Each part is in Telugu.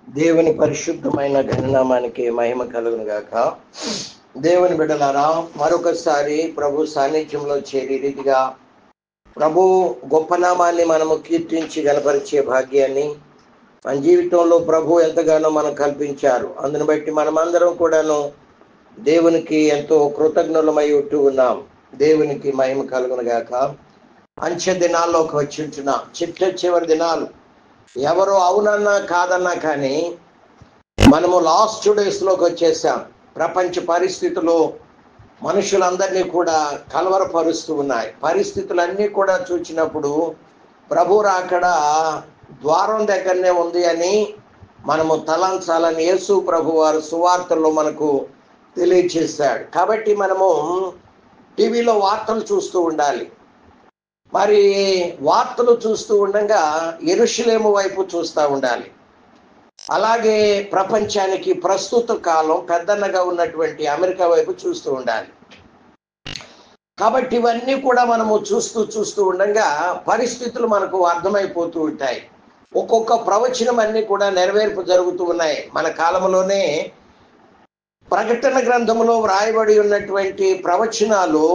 దేవుని పరిశుద్ధమైన ఘననామానికి మహిమ కలుగును గాక. దేవుని బిడ్డలారా, మరొకసారి ప్రభు సాన్నిధ్యంలో చేరి రీతిగా ప్రభు గొప్ప నామాన్ని మనము కీర్తించి గణపరిచే భాగ్యాన్ని మన జీవితంలో ప్రభు ఎంతగానో మనకు కల్పించారు. అందుని బట్టి మనమందరం కూడాను దేవునికి ఎంతో కృతజ్ఞులమై ఉంటూ ఉన్నాం. దేవునికి మహిమ కలుగును గాక. అంచె దినాల్లోకి వచ్చి ఉంటున్నాం. చివరి దినాలు. ఎవరు అవునన్నా కాదన్నా కానీ మనము లాస్ట్ డేస్లోకి వచ్చేసాం. ప్రపంచ పరిస్థితులు మనుషులందరినీ కూడా కలవరపరుస్తూ ఉన్నాయి. పరిస్థితులన్నీ కూడా చూచినప్పుడు ప్రభు రాకడ ద్వారం దగ్గరనే ఉంది అని మనము తలంచాలని యేసు ప్రభు వారు సువార్తల్లో మనకు తెలియచేశాడు. కాబట్టి మనము టీవీలో వార్తలు చూస్తూ ఉండాలి. మరి వార్తలు చూస్తూ ఉండగా యెరూషలేము వైపు చూస్తూ ఉండాలి. అలాగే ప్రపంచానికి ప్రస్తుత కాలం పెద్దన్నగా ఉన్నటువంటి అమెరికా వైపు చూస్తూ ఉండాలి. కాబట్టి ఇవన్నీ కూడా మనము చూస్తూ ఉండగా పరిస్థితులు మనకు అర్థమైపోతూ ఉంటాయి. ఒక్కొక్క ప్రవచనం అన్నీ కూడా నెరవేర్పు జరుగుతూ ఉన్నాయి. మన కాలంలోనే ప్రకటన గ్రంథంలో వ్రాయబడి ఉన్నటువంటి ప్రవచనాలు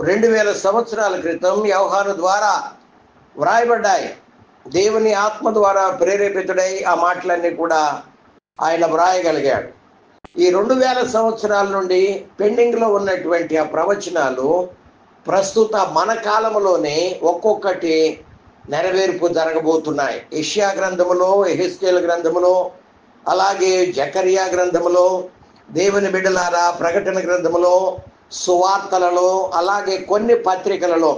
2000 సంవత్సరాల క్రితం యోహాను ద్వారా వ్రాయబడ్డాయి. దేవుని ఆత్మ ద్వారా ప్రేరేపితుడై ఆ మాటలన్నీ కూడా ఆయన వ్రాయగలిగాడు. ఈ 2000 సంవత్సరాల నుండి పెండింగ్లో ఉన్నటువంటి ఆ ప్రవచనాలు ప్రస్తుత మన కాలంలోనే ఒక్కొక్కటి నెరవేర్పు జరగబోతున్నాయి. యెషయా గ్రంథములో, యెహెజ్కేలు గ్రంథములో, అలాగే జకరియా గ్రంథములో, దేవుని బిడ్డలారా ప్రకటన గ్రంథములో, సువార్తలలో, అలాగే కొన్ని పత్రికలలో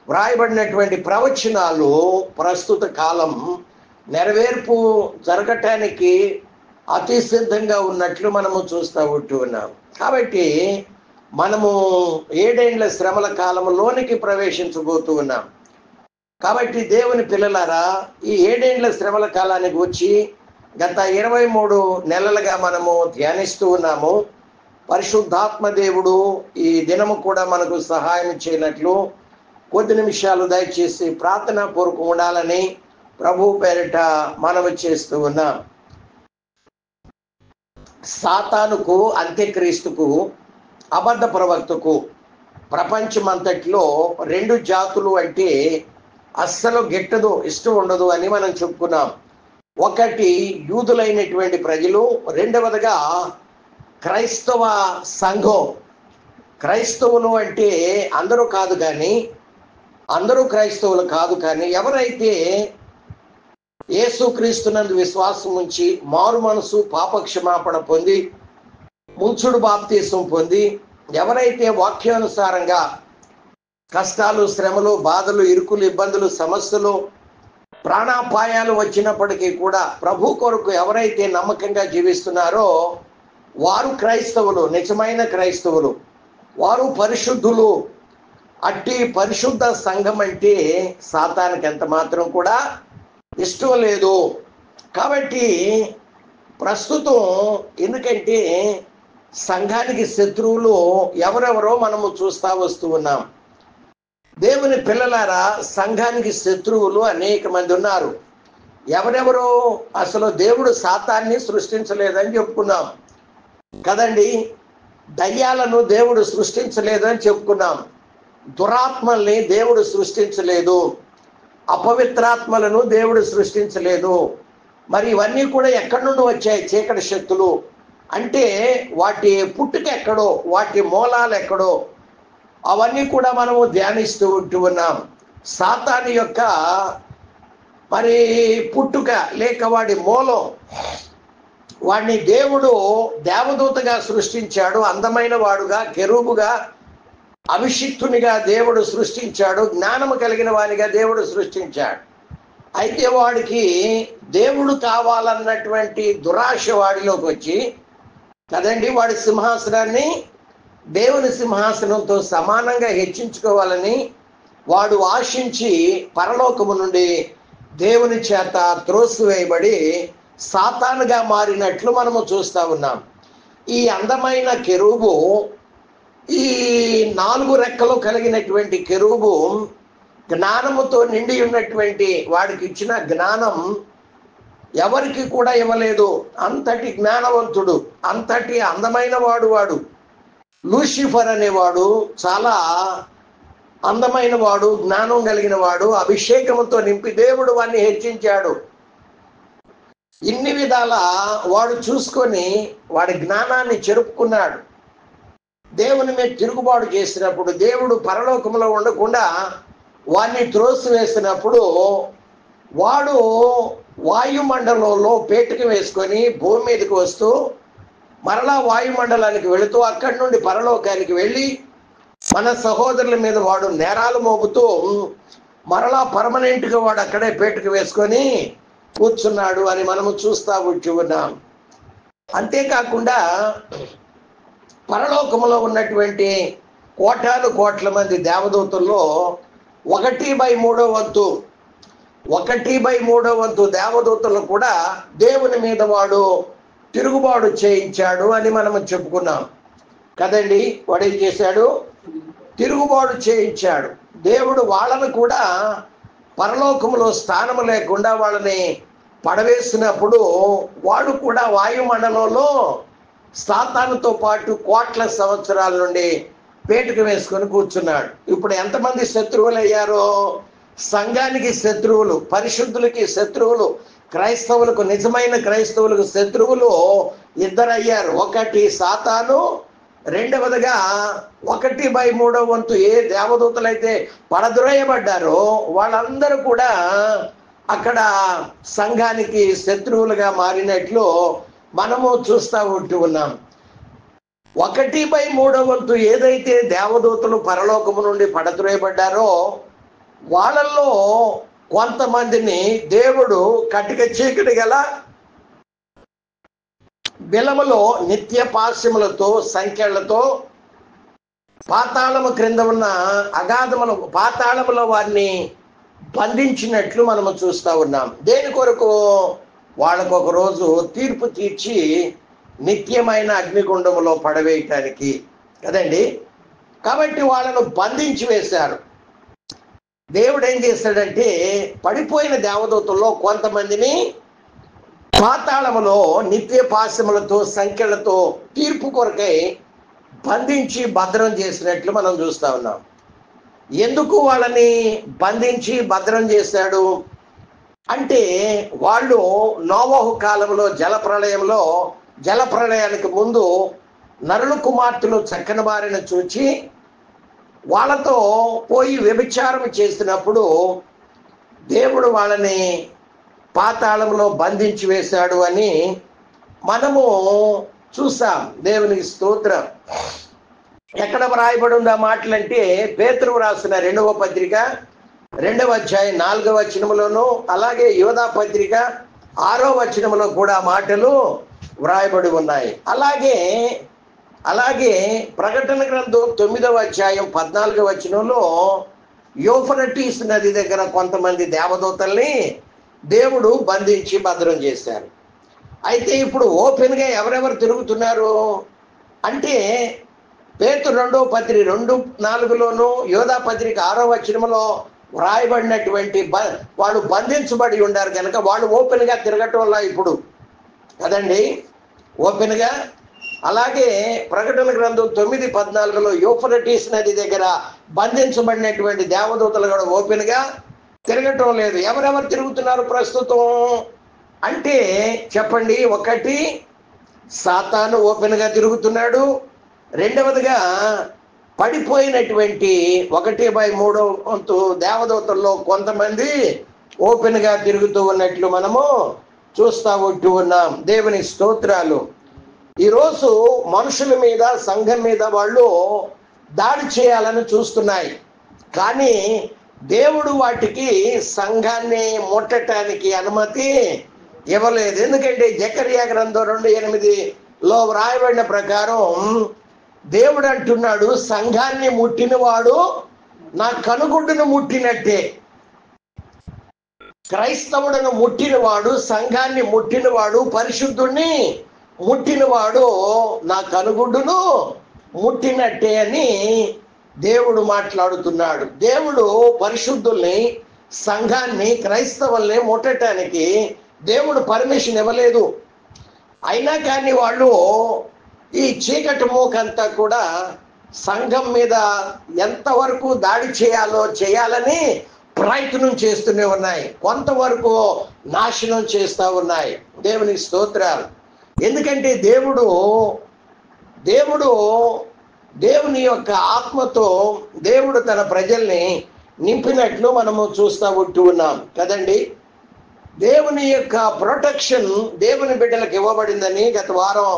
వ్రాయబడినటువంటి ప్రవచనాలు ప్రస్తుత కాలం నెరవేర్పు జరగటానికి అతి సిద్ధంగా ఉన్నట్లు మనము చూస్తూ ఉంటూ ఉన్నాం. కాబట్టి మనము 7 ఏండ్ల శ్రమల కాలంలోనికి ప్రవేశించబోతూ ఉన్నాం. కాబట్టి దేవుని పిల్లలారా, ఈ 7 ఏండ్ల శ్రమల కాలానికి వచ్చి గత 23 నెలలుగా మనము ధ్యానిస్తూ ఉన్నాము. పరిశుద్ధాత్మ దేవుడు ఈ దినము కూడా మనకు సహాయం చేయనట్లు కొద్ది నిమిషాలు దయచేసి ప్రార్థనా పూర్వకం ఉండాలని ప్రభు పేరిట మనవి చేస్తూ ఉన్నాం. సాతానుకు, అంత్యక్రీస్తుకు, అబద్ధ ప్రవక్తకు ప్రపంచమంతట్లో 2 జాతులు అంటే అస్సలు గిట్టదు, ఇష్టం ఉండదు అని మనం చెప్పుకున్నాం. ఒకటి యూదులైనటువంటి ప్రజలు, రెండవదిగా క్రైస్తవ సంఘం. క్రైస్తవులు అంటే అందరూ కాదు కానీ, అందరూ క్రైస్తవులు కాదు కానీ ఎవరైతే యేసుక్రీస్తునందు విశ్వాసం ఉంచి మారు మనసు, పాపక్షమాపణ పొంది, ముంచుడు బాప్తీసం పొంది, ఎవరైతే వాక్యానుసారంగా కష్టాలు, శ్రమలు, బాధలు, ఇరుకులు, ఇబ్బందులు, సమస్యలు, ప్రాణాపాయాలు వచ్చినప్పటికీ కూడా ప్రభు కొరకు ఎవరైతే నమ్మకంగా జీవిస్తున్నారో వారు క్రైస్తవులు, నిజమైన క్రైస్తవులు, వారు పరిశుద్ధులు. అట్టి పరిశుద్ధ సంఘం అంటే సాతానికి ఎంత మాత్రం కూడా ఇష్టం లేదు. కాబట్టి ప్రస్తుతం ఎందుకంటే సంఘానికి శత్రువులు ఎవరెవరో మనము చూస్తూ వస్తూ ఉన్నాం. దేవుని పిల్లలారా, సంఘానికి శత్రువులు అనేక మంది ఉన్నారు. ఎవరెవరో అసలు దేవుడు సాతాన్ని సృష్టించలేదని చెప్పుకున్నాం కదండి. దయ్యాలను దేవుడు సృష్టించలేదని చెప్పుకున్నాం. దురాత్మల్ని దేవుడు సృష్టించలేదు. అపవిత్రాత్మలను దేవుడు సృష్టించలేదు. మరి ఇవన్నీ కూడా ఎక్కడి నుండి వచ్చాయి? చీకటి శక్తులు. అంటే వాటి పుట్టుక ఎక్కడో, వాటి మూలాలు ఎక్కడో అవన్నీ కూడా మనము ధ్యానిస్తూ ఉంటూ ఉన్నాం. సాతాను యొక్క మరి పుట్టుక లేక వాడి మూలం, వాడిని దేవుడు దేవదూతగా సృష్టించాడు. అందమైన వాడుగా, కెరూబుగా, అభిషిక్తునిగా దేవుడు సృష్టించాడు. జ్ఞానము కలిగిన వానిగా దేవుడు సృష్టించాడు. అయితే వాడికి దేవుడు కావాలన్నటువంటి దురాశ వాడిలోకి వచ్చి కదండి, వాడి సింహాసనాన్ని దేవుని సింహాసనంతో సమానంగా హెచ్చించుకోవాలని వాడు ఆశించి పరలోకము నుండి దేవుని చేత త్రోసివేయబడి సాతానుగా మారినట్లు మనము చూస్తూ ఉన్నాం. ఈ అందమైన కెరూబు, ఈ 4 రెక్కలు కలిగినటువంటి కెరూబు జ్ఞానముతో నిండి ఉన్నటువంటి వాడికి ఇచ్చిన జ్ఞానం ఎవరికి కూడా ఇవ్వలేదు. అంతటి జ్ఞానవంతుడు, అంతటి అందమైన వాడు. లూసిఫర్ అనేవాడు చాలా అందమైన వాడు, జ్ఞానం కలిగిన వాడు, అభిషేకంతో నింపి దేవుడు వాడిని హెచ్చించాడు. ఇన్ని విధాల వాడు చూసుకొని వాడి జ్ఞానాన్ని చెరుపుకున్నాడు. దేవుని మీద తిరుగుబాటు చేసినప్పుడు దేవుడు పరలోకంలో ఉండకుండా వాడిని త్రోసివేసినప్పుడు వాడు వాయుమండలంలో పేటుకు వేసుకొని భూమి మీదకి వస్తూ మరలా వాయుమండలానికి వెళుతూ అక్కడి నుండి పరలోకానికి వెళ్ళి మన సహోదరుల మీద వాడు నేరాలు మోపుతూ మరలా పర్మనెంట్గా వాడు అక్కడే పేటుకు వేసుకొని కూర్చున్నాడు అని మనము చూస్తూ ఉన్నాం. అంతేకాకుండా పరలోకములో ఉన్నటువంటి కోటాను కోట్ల మంది దేవదూతల్లో 1/3 వంతు దేవదూతలు కూడా దేవుని మీద వాడు తిరుగుబాటు చేయించాడు అని మనము చెప్పుకున్నాం కదండి. వాడు ఏం చేశాడు? తిరుగుబాటు చేయించాడు. దేవుడు వాళ్ళను కూడా పరలోకములో స్థానము లేకుండా వాళ్ళని పడవేసినప్పుడు వాడు కూడా వాయుమండలంలో సాతానుతో పాటు కోట్ల సంవత్సరాల నుండి పేటుకు వేసుకొని కూర్చున్నాడు. ఇప్పుడు ఎంతమంది శత్రువులు అయ్యారో? సంఘానికి శత్రువులు, పరిశుద్ధులకి శత్రువులు, క్రైస్తవులకు, నిజమైన క్రైస్తవులకు శత్రువులు 2 అయ్యారు. ఒకటి సాతాను, రెండవదిగా 1/3 వంతు ఏ దేవదూతలైతే పడద్రోయబడ్డారో వాళ్ళందరూ కూడా అక్కడ సంఘానికి శత్రువులుగా మారినట్లు మనము చూస్తూ ఉన్నాం. 1/3 వంతు ఏదైతే దేవదూతలు పరలోకము నుండి పడద్రోయబడ్డారో వాళ్ళల్లో కొంతమందిని దేవుడు కటిక చీకటి గల బిలములో నిత్య పాశములతో సంఖ్యలతో పాతాళము క్రింద ఉన్న పాతాళములో వారిని బంధించినట్లు మనము చూస్తూ ఉన్నాం. దేని కొరకు? వాళ్ళకు ఒక రోజు తీర్పు తీర్చి నిత్యమైన అగ్నిగుండములో పడవేయటానికి కదండి. కాబట్టి వాళ్ళను బంధించి వేశారు. దేవుడు ఏం చేశాడంటే పడిపోయిన దేవదూతల్లో కొంతమందిని పాతాళములో నిత్య పాశములతో సంఖ్యలతో తీర్పు కొరకై బంధించి భద్రం చేసినట్లు మనం చూస్తూ ఉన్నాం. ఎందుకు వాళ్ళని బంధించి భద్రం చేశాడు అంటే వాళ్ళు నోవహు కాలంలో జలప్రళయానికి ముందు నరుల కుమార్తెలు చక్కని వారిని చూచి వాళ్ళతో పోయి వ్యభిచారం చేసినప్పుడు దేవుడు వాళ్ళని పాతాళంలో బంధించి వేశాడు అని మనము చూసాం. దేవునికి స్తోత్రం. ఎక్కడ వ్రాయబడి ఉంది ఆ మాటలంటే పేతురు రాసిన 2వ పత్రిక 2వ అధ్యాయం 4వ వచనములోను, అలాగే యోధా పత్రిక 6వ వచనములో కూడా మాటలు వ్రాయబడి ఉన్నాయి. అలాగే ప్రకటన గ్రంథం 9వ అధ్యాయం 14వ వచనంలో యూఫ్రటీస్ నది దగ్గర కొంతమంది దేవదూతల్ని దేవుడు బంధించి భద్రం చేశారు. అయితే ఇప్పుడు ఓపెన్గా ఎవరెవరు తిరుగుతున్నారు అంటే పేతురు 2వ పత్రిక 2:4లోను, యోధా పత్రిక 6వ వచనంలో వ్రాయబడినటువంటి వాళ్ళు బంధించబడి ఉన్నారు కనుక వాళ్ళు ఓపెన్గా తిరగటం వల్ల ఇప్పుడు కదండి ఓపెన్గా. అలాగే ప్రకటన గ్రంథం 9:14లో యూఫ్రటీస్ నది దగ్గర బంధించబడినటువంటి దేవదూతలు కూడా ఓపెన్గా తిరగటం లేదు. ఎవరెవరు తిరుగుతున్నారు ప్రస్తుతం అంటే చెప్పండి. ఒకటి సాతాను ఓపెన్గా తిరుగుతున్నాడు. రెండవదిగా పడిపోయినటువంటి 1/3 వంతు దేవదూతల్లో కొంతమంది ఓపెన్గా తిరుగుతూ ఉన్నట్లు మనము చూస్తూ ఉన్నాం. దేవుని స్తోత్రాలు. ఈరోజు మనుషుల మీద, సంఘం మీద వాళ్ళు దాడి చేయాలని చూస్తున్నాయి. కానీ దేవుడు వాటికి సంఘాన్ని ముట్టడానికి అనుమతి ఇవ్వలేదు. ఎందుకంటే జకర్యా గ్రంథం 2:8లో వ్రాయబడిన ప్రకారం దేవుడు అంటున్నాడు, సంఘాన్ని ముట్టినవాడు నా కనుగుడ్డును ముట్టినట్టే. క్రైస్తవులను ముట్టినవాడు, సంఘాన్ని ముట్టినవాడు, పరిశుద్ధుణ్ణి ముట్టినవాడు నా కనుగుడ్డును ముట్టినట్టే అని దేవుడు మాట్లాడుతున్నాడు. దేవుడు పరిశుద్ధుల్ని, సంఘాన్ని, క్రైస్తవుల్ని ముట్టడానికి దేవుడు పర్మిషన్ ఇవ్వలేదు. అయినా కానీ వాళ్ళు ఈ చీకటి మూకంతా కూడా సంఘం మీద ఎంతవరకు దాడి చేయాలో చేయాలని ప్రయత్నం చేస్తూనే ఉన్నాయి. కొంతవరకు నాశనం చేస్తూ ఉన్నాయి. దేవునికి స్తోత్రాలు. ఎందుకంటే దేవుని యొక్క ఆత్మతో దేవుడు తన ప్రజల్ని నింపినట్లు మనము చూస్తూ ఉన్నాం కదండి. దేవుని యొక్క ప్రొటెక్షన్ దేవుని బిడ్డలకు ఇవ్వబడిందని గత వారం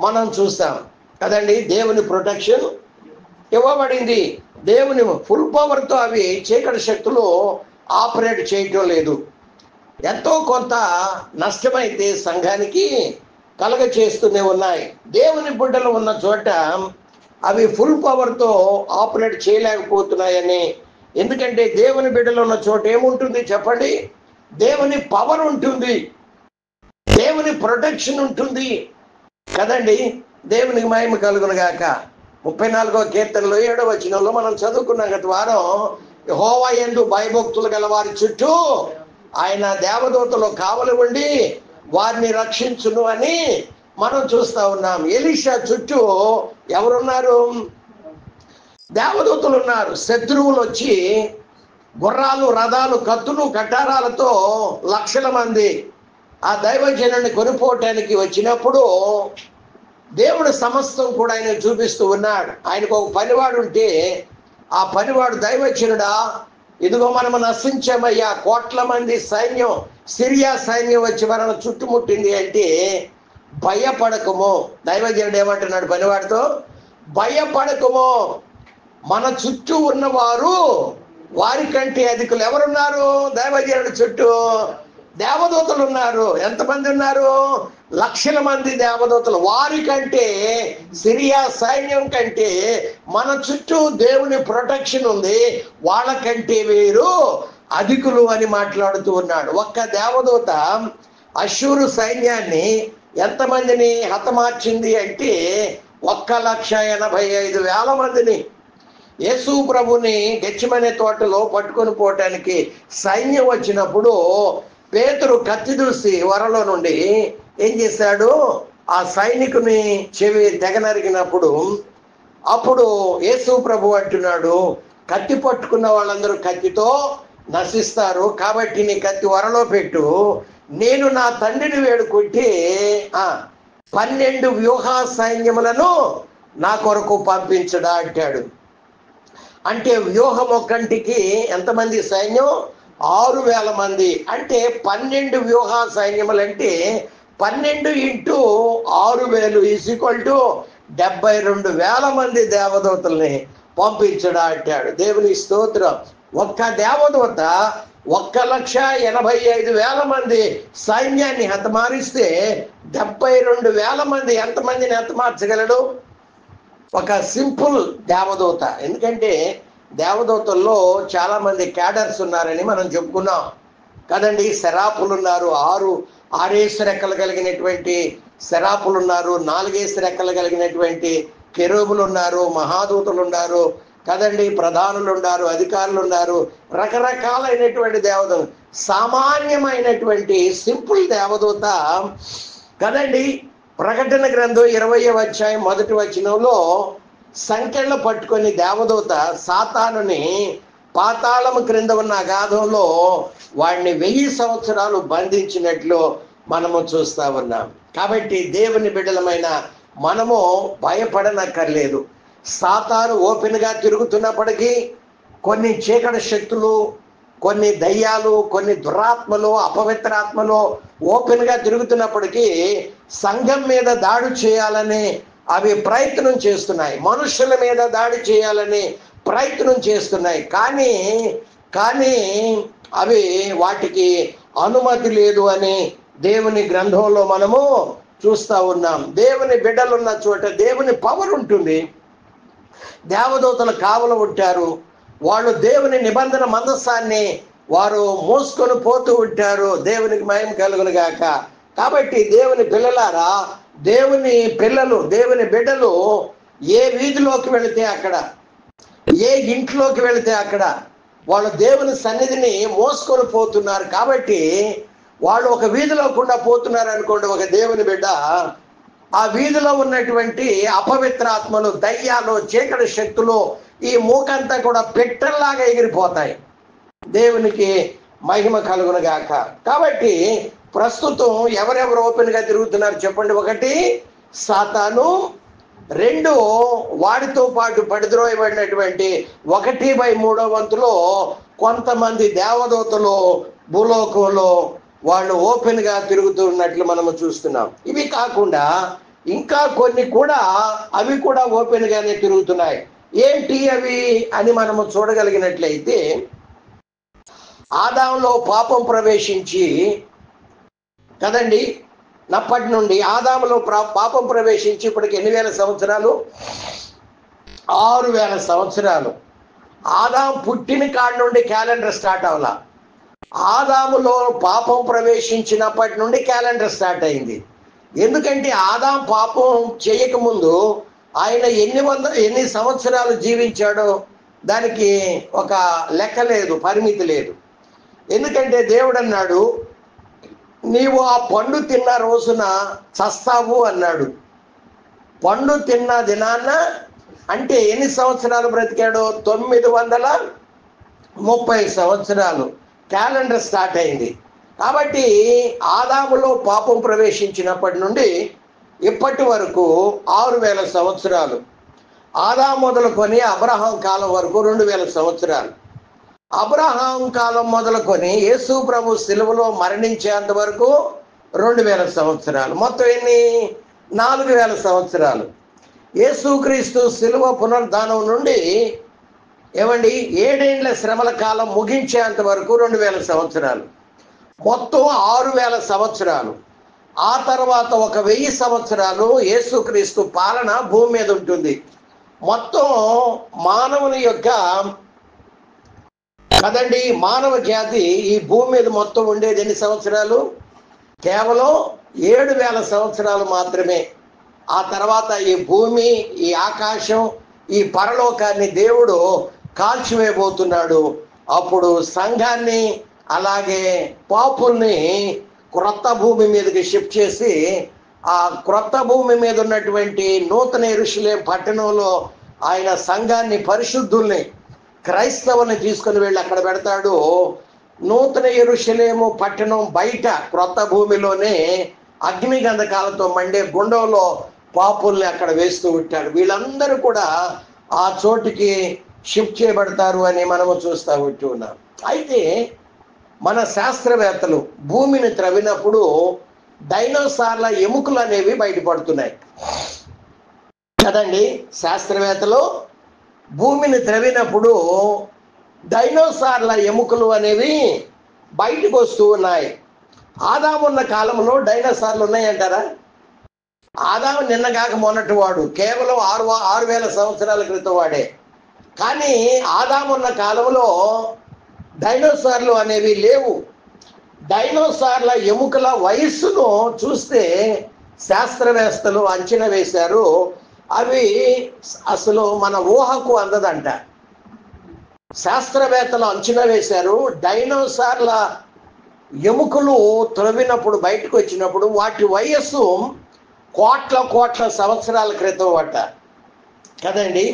మనం చూస్తాం కదండి. దేవుని ప్రొటెక్షన్ ఇవ్వబడింది. దేవుని ఫుల్ పవర్తో అవి చీకటి శక్తులు ఆపరేట్ చేయటం లేదు. ఎంతో కొంత నష్టమైతే సంఘానికి కలగ చేస్తూనే ఉన్నాయి. దేవుని బిడ్డలు ఉన్న చోట అవి ఫుల్ పవర్తో ఆపరేట్ చేయలేకపోతున్నాయని. ఎందుకంటే దేవుని బిడ్డలు ఉన్న చోట ఏముంటుంది చెప్పండి? దేవుని పవర్ ఉంటుంది, దేవుని ప్రొటెక్షన్ ఉంటుంది కదండి. దేవునికి మహిమ కలుగును గాక. 34వ కీర్తనలో 7వ వచనంలో మనం చదువుకున్నాం గత వారం. యెహోవా యందు భయభక్తులు గల వారి చుట్టూ ఆయన దేవదూతలు కావలి ఉండి వారిని రక్షించును అని మనం చూస్తా ఉన్నాం. ఎలీషా చుట్టూ ఎవరున్నారు? దేవదూతలు ఉన్నారు. శత్రువులు వచ్చి గుర్రాలు, రథాలు, కత్తులు, కటారాలతో లక్షల మంది ఆ దైవజనుడిని కొనిపోవటానికి వచ్చినప్పుడు దేవుడు సమస్తం కూడా ఆయన చూపిస్తూ ఉన్నాడు. ఆయనకు ఒక పనివాడు ఉంటే ఆ పనివాడు, దైవజనుడా ఇదిగో మనము నశించామయ్యా, కోట్ల మంది సైన్యం, సిరియా సైన్యం వచ్చి మనను చుట్టుముట్టింది అంటే భయపడకము. దైవజనుడు ఏమంటున్నాడు పనివాడితో? భయపడకము, మన చుట్టూ ఉన్నవారు వారికంటే అధికులు. ఎవరున్నారు? దైవజనుడి చుట్టూ దేవదూతలు ఉన్నారు. ఎంతమంది ఉన్నారు? లక్షల మంది దేవదూతలు. వారికంటే, సిరియా సైన్యం కంటే మన చుట్టూ దేవుని ప్రొటెక్షన్ ఉంది. వాళ్ళకంటే వీరు అధికులు అని మాట్లాడుతూ ఉన్నాడు. ఒక్క దేవదూత అష్షూరు సైన్యాన్ని ఎంతమందిని హతమార్చింది అంటే 1,85,000 మందిని. యేసు ప్రభుని గెత్సేమనే తోటలో పట్టుకొని పోవటానికి సైన్యం వచ్చినప్పుడు పేతురు కత్తి దూసి వరలో నుండి ఏం చేశాడు? ఆ సైనికుని చెవి తెగ నరికినప్పుడు అప్పుడు యేసు ప్రభు అంటున్నాడు, కత్తి పట్టుకున్న వాళ్ళందరూ కత్తితో నశిస్తారు, కాబట్టి నీ కత్తి వరలో పెట్టు. నేను నా తండ్రిని వేడుకుంటే 12 వ్యూహ సైన్యములను నా కొరకు పంపించడా అంటాడు. అంటే వ్యూహం ఒక్కంటికి ఎంతమంది సైన్యం? 6,000 మంది. అంటే 12 వ్యూహ సైన్యములంటే 12 × 6,000 = 72,000 మంది దేవదూతల్ని పంపించడా అంటాడు. దేవుని స్తోత్రం. ఒక్క దేవదూత 1,85,000 మంది సైన్యాన్ని హతమారిస్తే 72,000 మంది ఎంతమందిని హతమార్చగలడు? ఒక సింపుల్ దేవదూత. ఎందుకంటే దేవదూతల్లో చాలా మంది క్యాడర్స్ ఉన్నారని మనం చెప్పుకున్నాం కదండి. శరాపులు ఉన్నారు, 6 రెక్కలు కలిగినటువంటి శరాపులు ఉన్నారు, 4 రెక్కలు కలిగినటువంటి కెరూబులు ఉన్నారు, మహాదూతలు ఉన్నారు కదండి, ప్రధానులు ఉన్నారు, అధికారులు ఉన్నారు, రకరకాలైనటువంటి దేవదూత. సామాన్యమైనటువంటి సింపుల్ దేవదూత కదండి. ప్రకటన గ్రంథం 20వ అధ్యాయం 1వ వచనంలో సంకెళ్ళు పట్టుకొని దేవదూత సాతానుని పాతాళము క్రింద ఉన్న అగాధంలో వాడిని 1000 సంవత్సరాలు బంధించినట్లు మనము చూస్తా ఉన్నాం. కాబట్టి దేవుని బిడ్డలమైన మనము భయపడనక్కర్లేదు. సాతాను ఓపెన్గా తిరుగుతున్నప్పటికీ కొన్ని చీకటి శక్తులు, కొన్ని దయ్యాలు, కొన్ని దురాత్మలు, అపవిత్రాత్మలు ఓపెన్గా తిరుగుతున్నప్పటికీ సంఘం మీద దాడి చేయాలని అవి ప్రయత్నం చేస్తున్నాయి. మనుషుల మీద దాడి చేయాలని ప్రయత్నం చేస్తున్నాయి. కానీ అవి వాటికి అనుమతి లేదు అని దేవుని గ్రంథంలో మనము చూస్తూ ఉన్నాం. దేవుని బిడ్డలున్న చోట దేవుని పవర్ ఉంటుంది. దేవదూతలు కావలు ఉంటారు. వాళ్ళు దేవుని నిబంధన మందసాన్ని వారు మోసుకొని పోతూ ఉంటారు. దేవునికి మహిమ కలుగును గాక. కాబట్టి దేవుని పిల్లలారా, దేవుని పిల్లలు, దేవుని బిడ్డలు ఏ వీధిలోకి వెళితే అక్కడ, ఏ ఇంట్లోకి వెళితే అక్కడ వాళ్ళు దేవుని సన్నిధిని మోసుకొని పోతున్నారు. కాబట్టి వాళ్ళు ఒక వీధిలో కూడా పోతున్నారు అనుకోండి, ఒక దేవుని బిడ్డ, ఆ వీధిలో ఉన్నటువంటి అపవిత్రాత్మలు, దయ్యాలు, చీకటి శక్తులు ఈ మూకంతా కూడా పెట్టల్లాగా ఎగిరిపోతాయి. దేవునికి మహిమ కలుగును గాక. కాబట్టి ప్రస్తుతం ఎవరెవరు ఓపెన్ గా తిరుగుతున్నారు చెప్పండి? ఒకటి సాతాను, రెండు వాడితో పాటు పడిద్రోయబడినటువంటి 1/3 కొంతమంది దేవదూతలు భూలోకంలో వాళ్ళు ఓపెన్ గా తిరుగుతున్నట్లు మనము చూస్తున్నాం. ఇవి కాకుండా ఇంకా కొన్ని కూడా అవి కూడా ఓపెన్ గానే తిరుగుతున్నాయి. ఏంటి అవి అని మనము చూడగలిగినట్లయితే, ఆదాములో పాపం ప్రవేశించి కదండి, నప్పటి నుండి ఆదాములో పాపం ప్రవేశించి ఇప్పటికి ఎన్ని వేల సంవత్సరాలు? 6000 సంవత్సరాలు. ఆదాము పుట్టిన కాడి నుండి క్యాలెండర్ స్టార్ట్ అవ్వాల. ఆదాములో పాపం ప్రవేశించినప్పటి నుండి క్యాలెండర్ స్టార్ట్ అయింది. ఎందుకంటే ఆదాము పాపం చేయకముందు ఆయన ఎన్ని సంవత్సరాలు జీవించాడో దానికి ఒక లెక్క లేదు, పరిమితి లేదు. ఎందుకంటే దేవుడు అన్నాడు, నీవు ఆ పండు తిన్న రోజున చస్తావు అన్నాడు. పండు తిన్న దినాన్న అంటే ఎన్ని సంవత్సరాలు బ్రతికాడో? 930 సంవత్సరాలు. క్యాలెండర్ స్టార్ట్ అయింది. కాబట్టి ఆదాములో పాపం ప్రవేశించినప్పటి నుండి ఇప్పటి వరకు 6000 సంవత్సరాలు. ఆదాము మొదలుకొని అబ్రహాం కాలం వరకు 2000 సంవత్సరాలు. అబ్రహాం కాలం మొదలుకొని యేసు ప్రభు సిలువలో మరణించేంత వరకు 2000 సంవత్సరాలు. మొత్తం ఎన్ని? 4000 సంవత్సరాలు. యేసుక్రీస్తు సిలువ పునరుద్ధానం నుండి 7 శ్రమల కాలం ముగించేంత వరకు 2000 సంవత్సరాలు. మొత్తం 6000 సంవత్సరాలు. ఆ తర్వాత 1000 సంవత్సరాలు యేసుక్రీస్తు పాలన భూమి మీద ఉంటుంది. మొత్తం మానవుని యొక్క కదండి, మానవ జాతి ఈ భూమి మీద మొత్తం ఉండేది ఎన్ని సంవత్సరాలు? కేవలం 7000 సంవత్సరాలు మాత్రమే. ఆ తర్వాత ఈ భూమి, ఈ ఆకాశం, ఈ పరలోకాన్ని దేవుడు కాల్చివేయబోతున్నాడు. అప్పుడు సంఘాన్ని అలాగే పాపుల్ని క్రొత్త భూమి మీదకి షిఫ్ట్ చేసి, ఆ క్రొత్త భూమి మీద ఉన్నటువంటి నూతన యెరూషలేం పట్టణంలో ఆయన సంఘాన్ని, పరిశుద్ధుల్ని, క్రైస్తవుల్ని తీసుకుని వెళ్ళి అక్కడ పెడతాడు. నూతన యెరూషలేము పట్టణం బయట క్రొత్త భూమిలోనే అగ్ని గంధకాలతో మండే గుండంలో పాపుల్ని అక్కడ వేస్తూ ఉంటాడు. వీళ్ళందరూ కూడా ఆ చోటికి షిఫ్ట్ చేయబడతారు అని మనము చూస్తూ ఉంటున్నాం. అయితే మన శాస్త్రవేత్తలు భూమిని త్రవ్వినప్పుడు డైనోసార్ల ఎముకలు అనేవి బయటపడుతున్నాయి కదండి. శాస్త్రవేత్తలు భూమిని త్రవ్వినప్పుడు డైనోసార్ల ఎముకలు అనేవి బయటకు వస్తూ ఉన్నాయి. ఆదాము ఉన్న కాలంలో డైనోసార్లు ఉన్నాయంటారా? ఆదాము నిన్నగాక మొన్నటి వాడు, కేవలం 6000 సంవత్సరాల క్రితం వాడే. కానీ ఆదాము ఉన్న కాలంలో డైనోసార్లు అనేవి లేవు. డైనోసార్ల ఎముకల వయస్సును చూస్తే శాస్త్రవేత్తలు అంచనా వేశారు, అవి అసలు మన ఊహకు అందదంట. శాస్త్రవేత్తలు అంచనా వేశారు, డైనోసార్ల ఎముకలు త్రవ్వినప్పుడు బయటకు వచ్చినప్పుడు వాటి వయస్సు కోట్ల సంవత్సరాల క్రితం అట కదండి.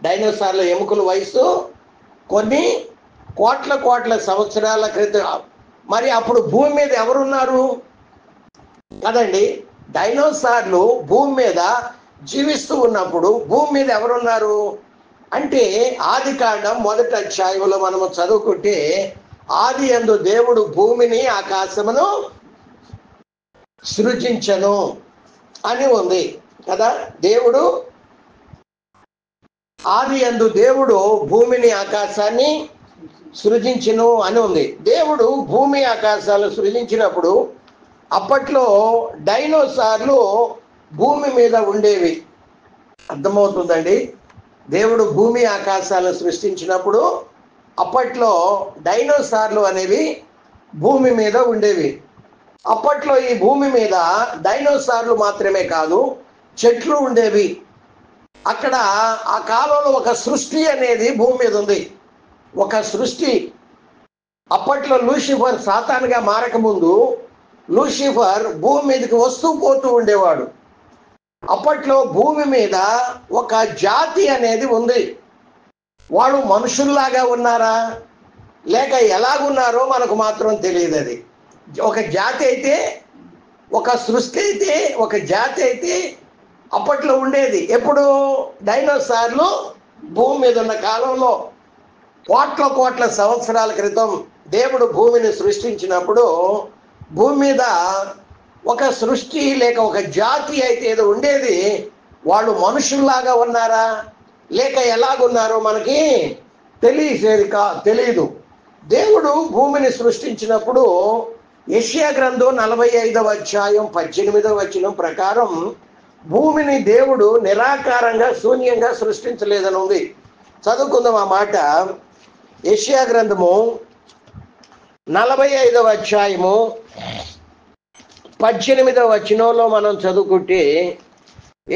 డైనోసార్ల ఎముకల వయసు కొన్ని కోట్ల సంవత్సరాల క్రితం. మరి అప్పుడు భూమి మీద ఎవరున్నారు కదండి? డైనోసార్లు భూమి మీద జీవిస్తూ ఉన్నప్పుడు భూమి మీద ఎవరున్నారు అంటే, ఆదికాండం 1వ అధ్యాయంలో మనము చదువుకుంటే, ఆది యందు దేవుడు భూమిని ఆకాశమును సృజించను అని ఉంది కదా. దేవుడు ఆది యందు దేవుడు భూమిని ఆకాశాన్ని సృజించును అని ఉంది. దేవుడు భూమి ఆకాశాలు సృజించినప్పుడు అప్పట్లో డైనోసార్లు భూమి మీద ఉండేవి. అర్థమవుతుందండి? దేవుడు భూమి ఆకాశాలను సృష్టించినప్పుడు అప్పట్లో డైనోసార్లు అనేవి భూమి మీద ఉండేవి. అప్పట్లో ఈ భూమి మీద డైనోసార్లు మాత్రమే కాదు, చెట్లు ఉండేవి. అక్కడ ఆ కాలంలో ఒక సృష్టి అనేది భూమి మీద ఉంది. ఒక సృష్టి. అప్పట్లో లూసిఫర్ సాతానుగా మారకముందు లూసిఫర్ భూమి మీదకి వస్తూ పోతూ ఉండేవాడు. అప్పట్లో భూమి మీద ఒక జాతి అనేది ఉంది. వాళ్ళు మనుషుల్లాగా ఉన్నారా లేక ఎలాగున్నారో మనకు మాత్రం తెలియదు. అది ఒక జాతి అయితే, ఒక సృష్టి అయితే, ఒక జాతి అయితే అప్పట్లో ఉండేది. ఎప్పుడు? డైనోసార్లు భూమి మీద ఉన్న కాలంలో కోట్ల సంవత్సరాల క్రితం దేవుడు భూమిని సృష్టించినప్పుడు భూమి మీద ఒక సృష్టి లేక ఒక జాతి అయితే ఏదో ఉండేది. వాళ్ళు మనుషుల్లాగా ఉన్నారా లేక ఎలాగున్నారో మనకి తెలియదు. దేవుడు భూమిని సృష్టించినప్పుడు యెషయా గ్రంథం 45వ అధ్యాయం 18వ వచనం ప్రకారం భూమిని దేవుడు నిరాకారంగా శూన్యంగా సృష్టించలేదని ఉంది. చదువుకుందాం ఆ మాట. యెషయా గ్రంథము 45వ అధ్యాయము 18వ వచనంలో మనం చదువుకుంటే,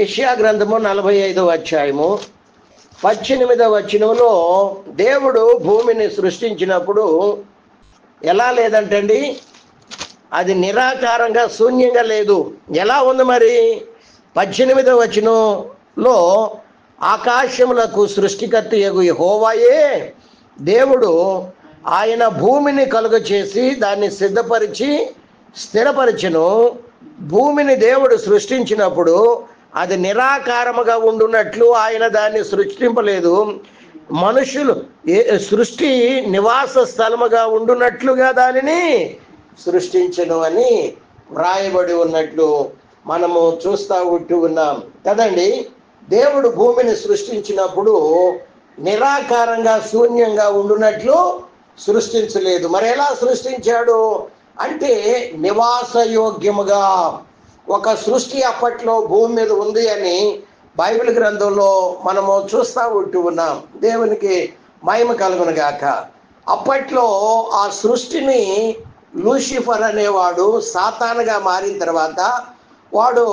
యెషయా గ్రంథము 45వ అధ్యాయము 18వ వచనంలో దేవుడు భూమిని సృష్టించినప్పుడు ఎలా లేదంటండి, అది నిరాకారంగా శూన్యంగా లేదు. ఎలా ఉంది మరి? 18వ వచనంలో ఆకాశములకు సృష్టికర్త యగు యెహోవాయే దేవుడు, ఆయన భూమిని కలుగ చేసి దాన్ని సిద్ధపరిచి స్థిరపరిచెను. భూమిని దేవుడు సృష్టించినప్పుడు అది నిరాకారముగా ఉండునట్లు ఆయన దాన్ని సృష్టింపలేదు. మనుషులు సృష్టి నివాస స్థలముగా ఉండునట్లుగా దానిని సృష్టించెను అని వ్రాయబడి ఉన్నట్లు మనము చూస్తూ ఉన్నాం కదండి. దేవుడు భూమిని సృష్టించినప్పుడు నిరాకారంగా శూన్యంగా ఉండునట్లు సృష్టించలేదు. మరి ఎలా సృష్టించాడు అంటే నివాసయోగ్యముగా ఒక సృష్టి అప్పట్లో భూమి మీద ఉంది అని బైబిల్ గ్రంథంలో మనము చూస్తూ ఉన్నాం. దేవునికి మహిమ కలుగును గాక. అప్పట్లో ఆ సృష్టిని లూసిఫర్ అనేవాడు సాతానుగా మారిన తర్వాత, వాడు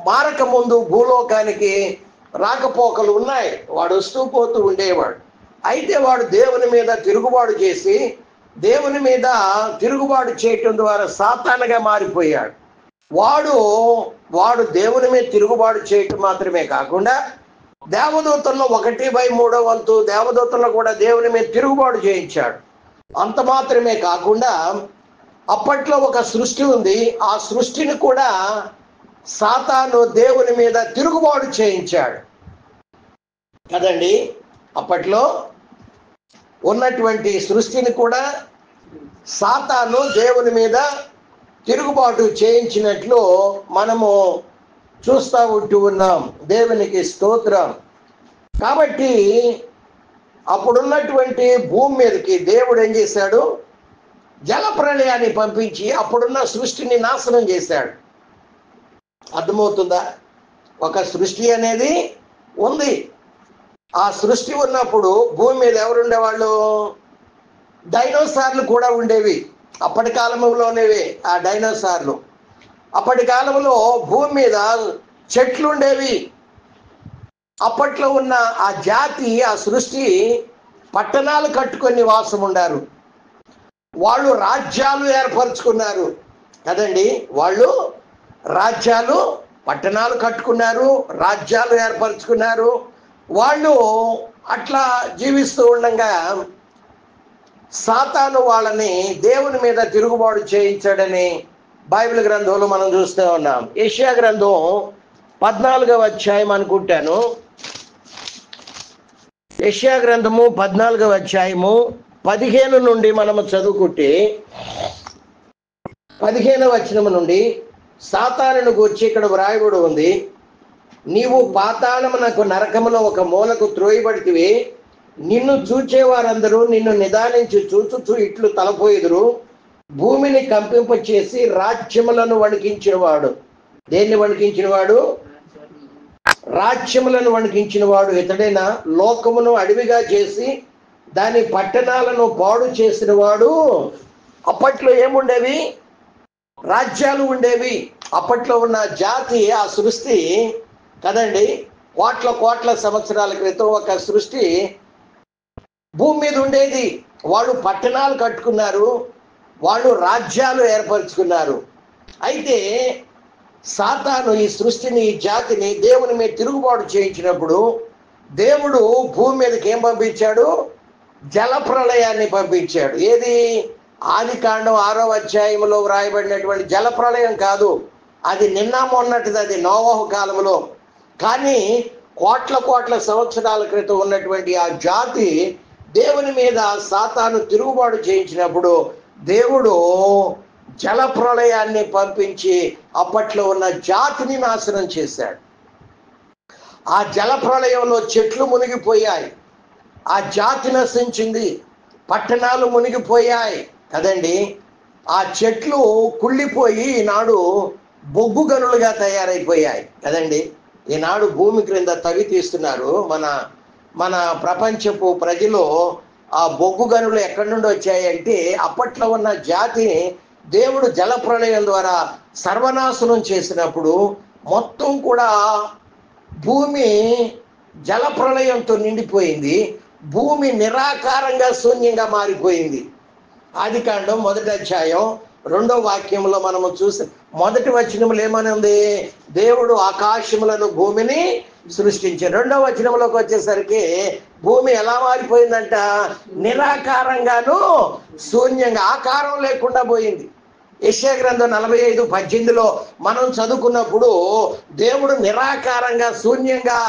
మారక ముందు భూలోకానికి రాకపోకలు ఉన్నాయి, వాడు వస్తూ పోతూ ఉండేవాడు. అయితే వాడు దేవుని మీద తిరుగుబాటు చేసి దేవుని మీద తిరుగుబాటు చేయటం ద్వారా సాతానుగా మారిపోయాడు. వాడు దేవుని మీద తిరుగుబాటు చేయటం మాత్రమే కాకుండా దేవదూతల్లో 1/3 వంతు దేవదూతల్లో కూడా దేవుని మీద తిరుగుబాటు చేయించాడు. అంత మాత్రమే కాకుండా అప్పట్లో ఒక సృష్టి ఉంది, ఆ సృష్టిని కూడా సాతాను దేవుని మీద తిరుగుబాటు చేయించాడు కదండి. అప్పట్లో ఉన్నటువంటి సృష్టిని కూడా సాతాను దేవుని మీద తిరుగుబాటు చేయించినట్లు మనము చూస్తూ ఉన్నాం. దేవునికి స్తోత్రం. కాబట్టి అప్పుడున్నటువంటి భూమి మీదకి దేవుడు ఏం చేశాడు? జల ప్రళయాన్ని పంపించి అప్పుడున్న సృష్టిని నాశనం చేశాడు. అర్థమవుతుందా? ఒక సృష్టి అనేది ఉంది. ఆ సృష్టి ఉన్నప్పుడు భూమి మీద ఎవరు ఉండేవాళ్ళు? డైనోసార్లు కూడా ఉండేవి. అప్పటి కాలంలోనేవి ఆ డైనోసార్లు. అప్పటి కాలంలో భూమి మీద చెట్లు ఉండేవి. అప్పట్లో ఉన్న ఆ జాతి, ఆ సృష్టి పట్టణాలు కట్టుకొని నివాసం ఉండారు. వాళ్ళు రాజ్యాలు ఏర్పరచుకున్నారు కదండి. వాళ్ళు రాజ్యాలు, పట్టణాలు కట్టుకున్నారు, రాజ్యాలు ఏర్పరచుకున్నారు. వాళ్ళు అట్లా జీవిస్తూ ఉండగా సాతాను వాళ్ళని దేవుని మీద తిరుగుబాటు చేయించాడని బైబిల్ గ్రంథంలో మనం చూస్తూ ఉన్నాం. యెషయా గ్రంథం 14వ అధ్యాయం అనుకుంటాను. యెషయా గ్రంథము 14వ అధ్యాయము 15 నుండి మనము చదువుకుంటే 15వ వచనము నుండి సాతానును గూర్చి ఇక్కడ వ్రాయబడి ఉంది. నీవు పాతాళమునకు నరకములో ఒక మూలకు త్రోయబడితివి. నిన్ను చూచేవారందరూ నిన్ను నిదానించి చూచుచూ ఇట్లు తలపోయిదురు. భూమిని కంపింప చేసి రాజ్యములను వణికించినవాడు. దేన్ని వణికించినవాడు? రాజ్యములను వణికించినవాడు ఇతడైనా. లోకమును అడవిగా చేసి దాని పట్టణాలను పాడు చేసిన వాడు. అప్పట్లో ఏముండేవి? రాజ్యాలు ఉండేవి. అప్పట్లో ఉన్న జాతి, ఆ సృష్టి కదండి, కోట్ల సంవత్సరాల క్రితం ఒక సృష్టి భూమి మీద ఉండేది. వాళ్ళు పట్టణాలు కట్టుకున్నారు, వాళ్ళు రాజ్యాలు ఏర్పరచుకున్నారు. అయితే సాతాను ఈ సృష్టిని, ఈ జాతిని దేవుని మీద తిరుగుబాటు చేయించినప్పుడు దేవుడు భూమి మీదకి ఏం పంపించాడు? జల ప్రళయాన్ని పంపించాడు. ఏది? ఆదికాండం 6వ అధ్యాయంలో వ్రాయబడినటువంటి జల ప్రళయం కాదు, అది నిన్న మొన్నటిది, అది నోవహు కాలంలో. కానీ కోట్ల సంవత్సరాల క్రితం ఉన్నటువంటి ఆ జాతి దేవుని మీద సాతాను తిరుగుబాటు చేయించినప్పుడు దేవుడు జల ప్రళయాన్ని పంపించి అప్పట్లో ఉన్న జాతిని నాశనం చేశాడు. ఆ జల ప్రళయంలో చెట్లు మునిగిపోయాయి, ఆ జాతి నశించింది, పట్టణాలు మునిగిపోయాయి కదండి. ఆ చెట్లు కుళ్ళిపోయి ఈనాడు బొగ్గు గనులుగా తయారైపోయాయి కదండి. ఈనాడు భూమి క్రింద తవ్వి తీస్తున్నారు. మన ప్రపంచపు ప్రజలు ఆ బొగ్గు గనులు ఎక్కడి నుండి వచ్చాయంటే అప్పట్లో ఉన్న జాతిని దేవుడు జల ప్రళయం ద్వారా సర్వనాశనం చేసినప్పుడు మొత్తం కూడా భూమి జల ప్రళయంతో నిండిపోయింది. భూమి నిరాకారంగా శూన్యంగా మారిపోయింది. ఆదికాండం 1వ అధ్యాయం 2వ వాక్యంలో మనము చూసి మొదటి వచనములు ఏమని ఉంది? దేవుడు ఆకాశములను భూమిని సృష్టించారు. 2వ వచనంలోకి వచ్చేసరికి భూమి ఎలా మారిపోయిందంట? నిరాకారంగాను శూన్యంగా, ఆకారం లేకుండా పోయింది. యెషయా గ్రంథం 45:18లో మనం చదువుకున్నప్పుడు దేవుడు నిరాకారంగా శూన్యంగా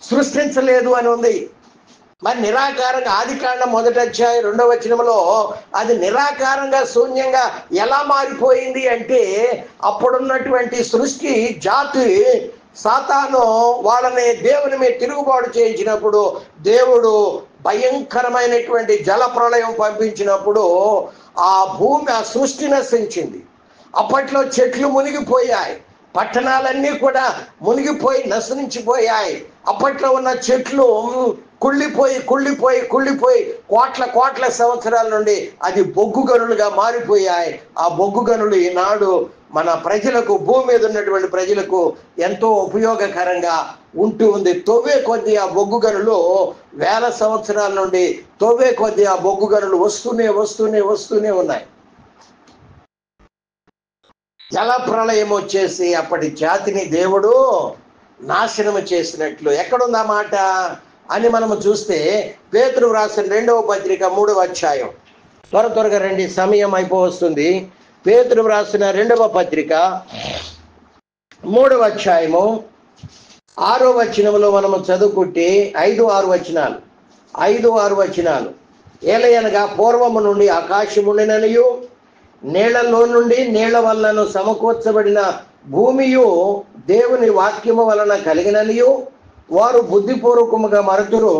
సృష్టించలేదు అని ఉంది. మరి నిరాకారంగా ఆదికాండం 1వ అధ్యాయం 2వ వచనంలో అది నిరాకారంగా శూన్యంగా ఎలా మారిపోయింది అంటే అప్పుడున్నటువంటి సృష్టి జాతి సాతాను వాళ్ళని దేవుని మీద తిరుగుబాటు చేయించినప్పుడు దేవుడు భయంకరమైనటువంటి జల ప్రళయం పంపించినప్పుడు ఆ భూమి, ఆ సృష్టి నశించింది. అప్పట్లో చెట్లు మునిగిపోయాయి, పట్టణాలన్నీ కూడా మునిగిపోయి నశించిపోయాయి. అప్పట్లో ఉన్న చెట్లు కుళ్ళిపోయి కోట్ల సంవత్సరాల నుండి అది బొగ్గు గనులుగా మారిపోయాయి. ఆ బొగ్గు గనులు ఈనాడు మన ప్రజలకు, భూమి మీద ఉన్నటువంటి ప్రజలకు ఎంతో ఉపయోగకరంగా ఉంటూ ఉంది. తవ్వే కొద్దీ ఆ బొగ్గు గనులు వేల సంవత్సరాల నుండి తవ్వే కొద్దీ ఆ బొగ్గు గనులు వస్తూనే ఉన్నాయి. జల ప్రళయం వచ్చేసి అప్పటి జాతిని దేవుడు నాశనం చేసినట్లు ఎక్కడుందా మాట అని మనము చూస్తే పేతురు రాసిన 2వ పత్రిక 3వ అధ్యాయం. త్వరగా రండి, సమయం అయిపోవస్తుంది. పేతురు రాసిన 2వ పత్రిక 3వ అధ్యాయము 6వ వచనంలో మనము చదువుకుంటే 5-6 వచనాలు. ఏలయనగా పూర్వము నుండి ఆకాశముండిననియు నీళ్లలో నుండి నీళ్ల వలన సమకూర్చబడిన భూమియు దేవుని వాక్యము వలన కలిగిననియు వారు బుద్ధిపూర్వకముగా మరుతురు.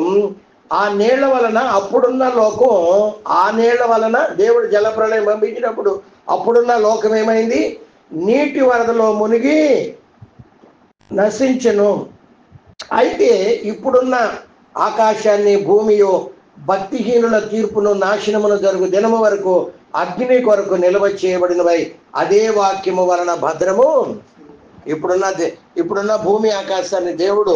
ఆ నీళ్ల వలన అప్పుడున్న లోకం, ఆ నీళ్ల వలన దేవుడు జలప్రళయం పంపించినప్పుడు అప్పుడున్న లోకం ఏమైంది? నీటి వరదలో మునిగి నశించెను. అయితే ఇప్పుడున్న ఆకాశాన్ని భూమియు భక్తిహీనుల తీర్పును నాశనమును జరుగు దినము వరకు అగ్ని కొరకు నిల్వ చేయబడినవై అదే వాక్యము వలన భద్రము. ఇప్పుడున్న భూమి ఆకాశాన్ని దేవుడు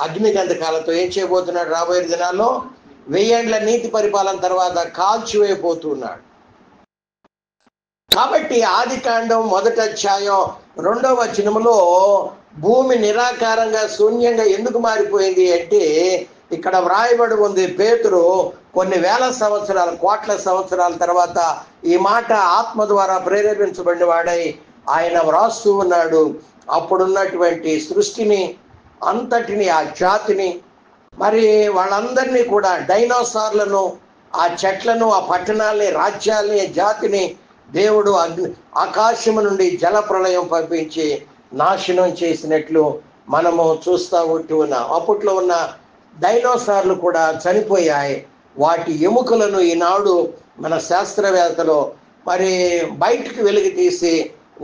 అగ్ని గంధకాలతో ఏం చేయబోతున్నాడు? రాబోయే దినాల్లో 1000 ఏండ్ల నీతి పరిపాలన తర్వాత కాల్చివేయబోతున్నాడు. కాబట్టి ఆదికాండం 1వ అధ్యాయం 2వ వచనములో భూమి నిరాకారంగా శూన్యంగా ఎందుకు మారిపోయింది అంటే ఇక్కడ వ్రాయబడి ఉంది. పేతురు కొన్ని వేల సంవత్సరాలు, కోట్ల సంవత్సరాల తర్వాత ఈ మాట ఆత్మ ద్వారా ప్రేరేపించబడిన వాడై ఆయన వ్రాస్తూ ఉన్నాడు. అప్పుడున్నటువంటి సృష్టిని అంతటిని, ఆ జాతిని, మరి వాళ్ళందరినీ కూడా, డైనోసార్లను, ఆ చెట్లను, ఆ పట్టణాలని, రాజ్యాలని, జాతిని దేవుడు ఆకాశము నుండి జల ప్రళయం పంపించి నాశనం చేసినట్లు మనము చూస్తూ ఉన్నాం. అప్పట్లో ఉన్న డైనోసార్లు కూడా చనిపోయాయి. వాటి ఎముకలను ఈనాడు మన శాస్త్రవేత్తలు మరి బయటికి వెలికి తీసి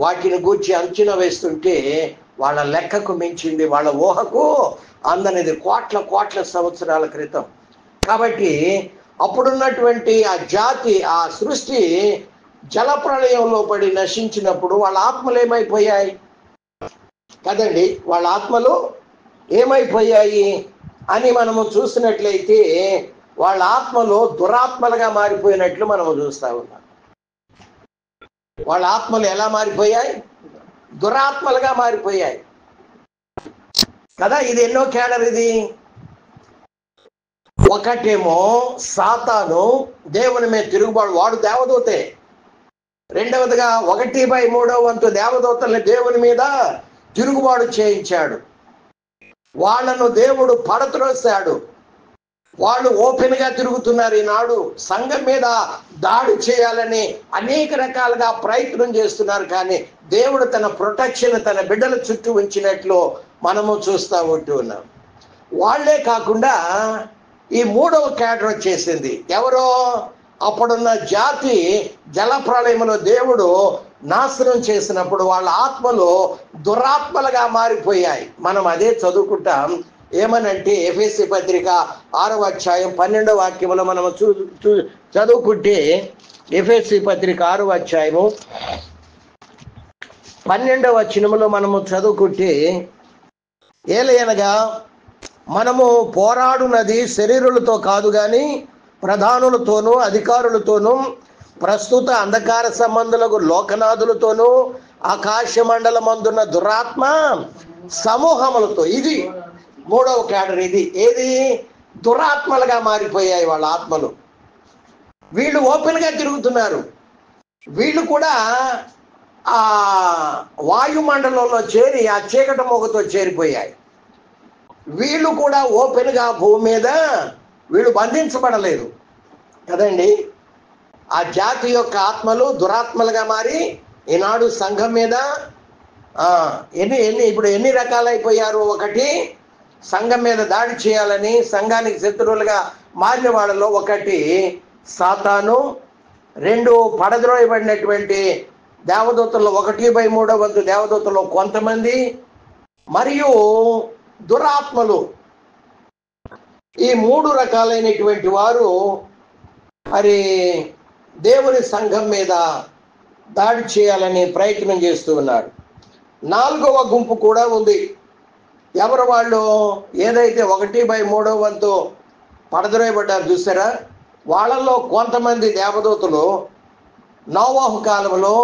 వాటిని గూర్చి అంచనా వేస్తుంటే వాళ్ళ లెక్కకు మించింది, వాళ్ళ ఊహకు అందనిది కోట్ల సంవత్సరాల క్రితం. కాబట్టి అప్పుడున్నటువంటి ఆ జాతి, ఆ సృష్టి జల ప్రళయంలో పడి నశించినప్పుడు వాళ్ళ ఆత్మలు ఏమైపోయాయి కదండి? వాళ్ళ ఆత్మలు ఏమైపోయాయి అని మనము చూసినట్లయితే వాళ్ళ ఆత్మలో దురాత్మలుగా మారిపోయినట్లు మనము చూస్తా ఉన్నాం. వాళ్ళ ఆత్మలు ఎలా మారిపోయాయి? దురాత్మలుగా మారిపోయాయి కదా. ఇది ఎన్నో క్యాడర్ ఇది. ఒకటేమో సాతాను దేవుని మీద తిరుగుబాటు, వాడు దేవదూతే. రెండవదిగా 1/3 దేవదూతల్ని దేవుని మీద తిరుగుబాటు చేయించాడు. వాళ్ళను దేవుడు పడత్రోశాడు. వాళ్ళు ఓపెన్ గా తిరుగుతున్నారు. ఈనాడు సంఘం మీద దాడి చేయాలని అనేక రకాలుగా ప్రయత్నం చేస్తున్నారు. కానీ దేవుడు తన ప్రొటెక్షన్ తన బిడ్డల చుట్టూ ఉంచినట్లు మనము చూస్తూ ఉంటున్నాం. వాళ్లే కాకుండా ఈ మూడవ క్యాడర్ వచ్చేసింది. ఎవరో అప్పుడున్న జాతి జలప్రళయంలో దేవుడు నాశనం చేసినప్పుడు వాళ్ళ ఆత్మలు దురాత్మలుగా మారిపోయాయి. మనం అదే చదువుకుంటాం. ఏమనంటే ఎఫెసీ పత్రిక 6వ అధ్యాయం 12వ వాక్యంలో మనము చదువుకుంటే, ఎఫెసీ పత్రిక 6వ అధ్యాయము 12వ వచనములో మనము చదువుకుంటే, ఏలయనగా మనము పోరాడునది శరీరులతో కాదు గాని ప్రధానులతోనూ అధికారులతోనూ ప్రస్తుత అంధకార సంబంధులకు లోకనాథులతోనూ ఆకాశ మండలమందున్న దురాత్మ సమూహములతో. ఇది మూడవ క్యాడర్. ఇది ఏది? దురాత్మలుగా మారిపోయాయి వాళ్ళ ఆత్మలు. వీళ్ళు ఓపెన్ గా తిరుగుతున్నారు. వీళ్ళు కూడా ఆ వాయుమండలంలో చేరి ఆ చీకటి మొగతో చేరిపోయాయి. వీళ్ళు కూడా ఓపెన్ గా భూమి మీద వీళ్ళు బంధించబడలేదు కదండి. ఆ జాతి యొక్క ఆత్మలు దురాత్మలుగా మారి ఈనాడు సంఘం మీద ఇప్పుడు ఎన్ని రకాలైపోయారు? ఒకటి, సంఘం మీద దాడి చేయాలని సంఘానికి శత్రువులుగా మారిన వాళ్ళలో ఒకటి సాతాను. రెండు, పడద్రోయబడినటువంటి దేవదూతల్లో 1/3 దేవదూతల్లో కొంతమంది, మరియు దురాత్మలు. ఈ మూడు రకాలైనటువంటి వారు మరి దేవుని సంఘం మీద దాడి చేయాలని ప్రయత్నం చేస్తూ ఉన్నారు. నాలుగవ గుంపు కూడా ఉంది. ఎవరు వాళ్ళు? ఏదైతే 1/3 పడద్రోయబడ్డారు చూసారా, వాళ్ళల్లో కొంతమంది దేవదూతలు నోవాహు కాలంలో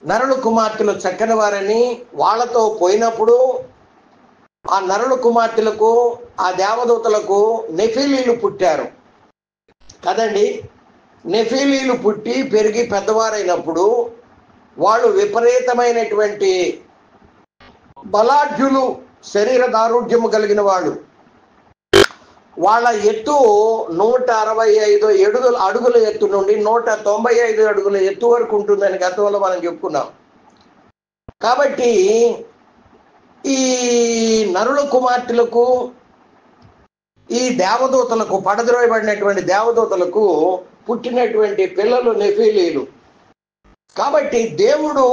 నరుల కుమార్తెలు చక్కని వారని వాళ్ళతో పోయినప్పుడు ఆ నరుల కుమార్తెలకు ఆ దేవదూతలకు నెఫీలీలు పుట్టారు కదండి. నెఫీలీలు పుట్టి పెరిగి పెద్దవారైనప్పుడు వాళ్ళు విపరీతమైనటువంటి బలాఢ్యులు, శరీర దారుఢ్యము కలిగిన వాళ్ళు. వాళ్ళ ఎత్తు 165 అడుగుల ఎత్తు నుండి 195 అడుగుల ఎత్తు వరకు ఉంటుందని గతంలో మనం చెప్పుకున్నాం. కాబట్టి ఈ నరుల కుమార్తెలకు, ఈ దేవదూతలకు, పడద్రోయబడినటువంటి దేవదూతలకు పుట్టినటువంటి పిల్లలు నెఫీలీలు. కాబట్టి దేవుడు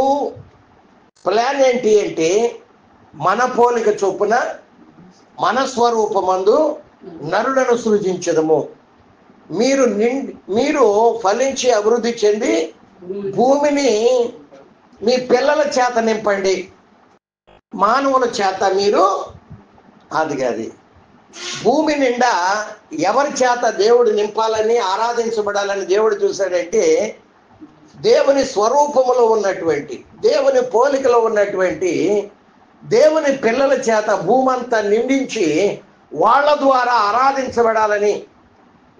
ప్లాన్ ఏంటి అంటే, మన పోలిక చొప్పున మన స్వరూపమందు నరులను సృజించదము, మీరు ఫలించి అభివృద్ధి చెంది భూమిని మీ పిల్లల చేత నింపండి. మానవుల చేత మీరు అది భూమి నిండా ఎవరి చేత దేవుడు నింపాలని, ఆరాధించబడాలని దేవుడు చూశాడంటే, దేవుని స్వరూపములో ఉన్నటువంటి, దేవుని పోలికలో ఉన్నటువంటి దేవుని పిల్లల చేత భూమంతా నిండించి వాళ్ళ ద్వారా ఆరాధించబడాలని.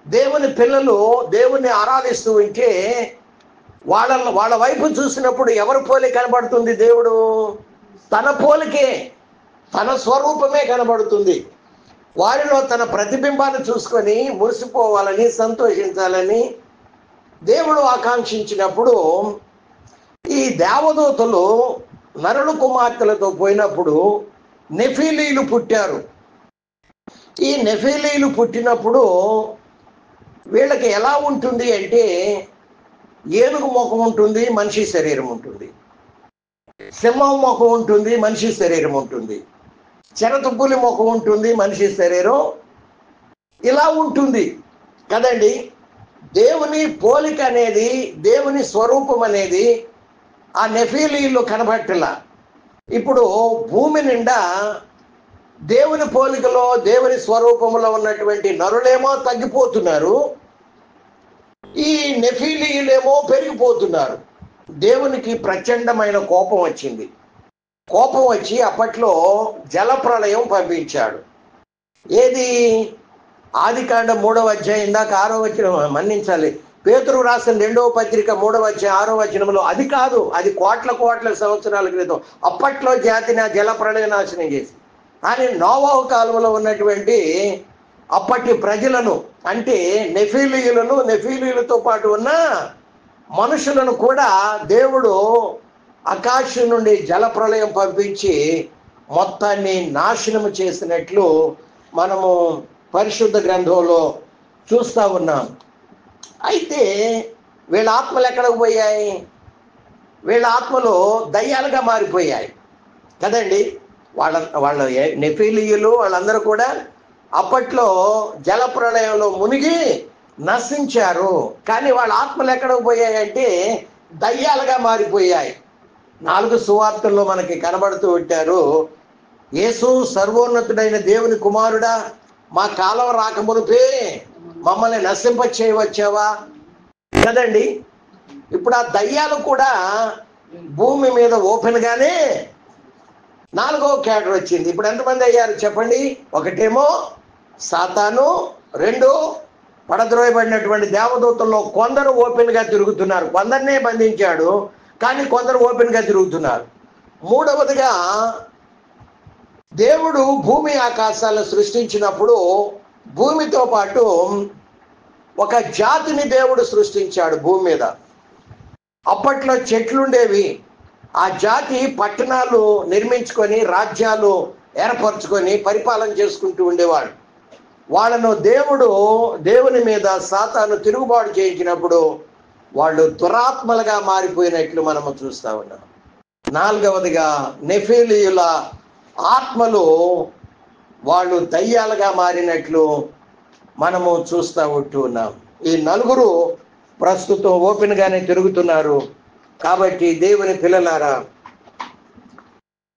దేవుని పిల్లలు దేవుణ్ణి ఆరాధిస్తూ ఉంటే వాళ్ళ వైపు చూసినప్పుడు ఎవరి పోలిక కనబడుతుంది? దేవుడు తన పోలికే, తన స్వరూపమే కనబడుతుంది. వారిలో తన ప్రతిబింబాన్ని చూసుకొని మురిసిపోవాలని, సంతోషించాలని దేవుడు ఆకాంక్షించినప్పుడు ఈ దేవదూతలు నరుల కుమార్తెలతో పోయినప్పుడు నెఫీలీలు పుట్టారు. ఈ నెఫీలీలు పుట్టినప్పుడు వీళ్ళకి ఎలా ఉంటుంది అంటే, ఏనుగు ముఖం ఉంటుంది, మనిషి శరీరం ఉంటుంది. సింహం ముఖం ఉంటుంది, మనిషి శరీరం ఉంటుంది. చిరతపులి ముఖం ఉంటుంది, మనిషి శరీరం ఇలా ఉంటుంది కదండి. దేవుని పోలిక అనేది, దేవుని స్వరూపం అనేది ఆ నెఫీలీలు కనబట్టలా. ఇప్పుడు భూమి నిండా దేవుని పోలికలో, దేవుని స్వరూపంలో ఉన్నటువంటి నరులేమో తగ్గిపోతున్నారు, ఈ నెఫీలీలేమో పెరిగిపోతున్నారు. దేవునికి ప్రచండమైన కోపం వచ్చింది. కోపం వచ్చి అప్పట్లో జలప్రళయం పంపించాడు. ఏది? ఆదికాండం 3వ అధ్యాయం ఇందాక 6వ వచనం, మన్నించాలి, పేతురు రాసిన 2వ పత్రిక 3వ అధ్యాయం 6వ వచనంలో అది కాదు, అది కోట్ల సంవత్సరాల క్రితం అప్పట్లో జాతిని ఆ జలప్రళయ నాశనం చేసి, కానీ నోవహు కాలంలో ఉన్నటువంటి అప్పటి ప్రజలను, అంటే నెఫీలీయులతో పాటు ఉన్న మనుషులను కూడా దేవుడు ఆకాశం నుండి జలప్రళయం పంపించి మొత్తాన్ని నాశనము చేసినట్లు మనము పరిశుద్ధ గ్రంథంలో చూస్తూ ఉన్నాం. అయితే వీళ్ళ ఆత్మలు ఎక్కడికి పోయాయి? వీళ్ళ ఆత్మలు దయ్యాలుగా మారిపోయాయి కదండి. వాళ్ళ నెఫీలీయులు వాళ్ళందరూ కూడా అప్పట్లో జలప్రళయంలో మునిగి నశించారు. కానీ వాళ్ళ ఆత్మలు ఎక్కడికి పోయాయంటే దయ్యాలుగా మారిపోయాయి. 4 సువార్తల్లో మనకి కనబడుతూ ఉంటారు. యేసు సర్వోన్నతుడైన దేవుని కుమారుడా, మా కాలం రాకమునుపే మమ్మల్ని నశింప చేయవచ్చావా కదండి. ఇప్పుడు ఆ దయ్యాలు కూడా భూమి మీద ఓపెన్ గానే 4వ క్యాడర్ వచ్చింది. ఇప్పుడు ఎంతమంది అయ్యారు చెప్పండి? ఒకటేమో సాతాను, 2 పడద్రోయబడినటువంటి దేవదూతల్లో కొందరు ఓపెన్ గా తిరుగుతున్నారు, కొందరినే బంధించాడు కానీ కొందరు ఓపెన్ గా తిరుగుతున్నారు. 3వదిగా దేవుడు భూమి ఆకాశాలను సృష్టించినప్పుడు భూమితో పాటు ఒక జాతిని దేవుడు సృష్టించాడు భూమి మీద. అప్పట్లో చెట్లుండేవి, ఆ జాతి పట్టణాలు నిర్మించుకొని రాజ్యాలు ఏర్పరచుకొని పరిపాలన చేసుకుంటూ ఉండేవాడు. వాళ్ళను దేవుని మీద సాతాను తిరుగుబాటు చేయించినప్పుడు వాళ్ళు దురాత్మలుగా మారిపోయినట్లు మనము చూస్తూ ఉన్నాం. 4వదిగా నెఫీలీయుల ఆత్మలు వాళ్ళు దయ్యాలుగా మారినట్లు మనము చూస్తూ ఉంటున్నాం. ఈ 4 ప్రస్తుతం ఓపెన్ గానే తిరుగుతున్నారు. కాబట్టి దేవుని పిల్లలారా,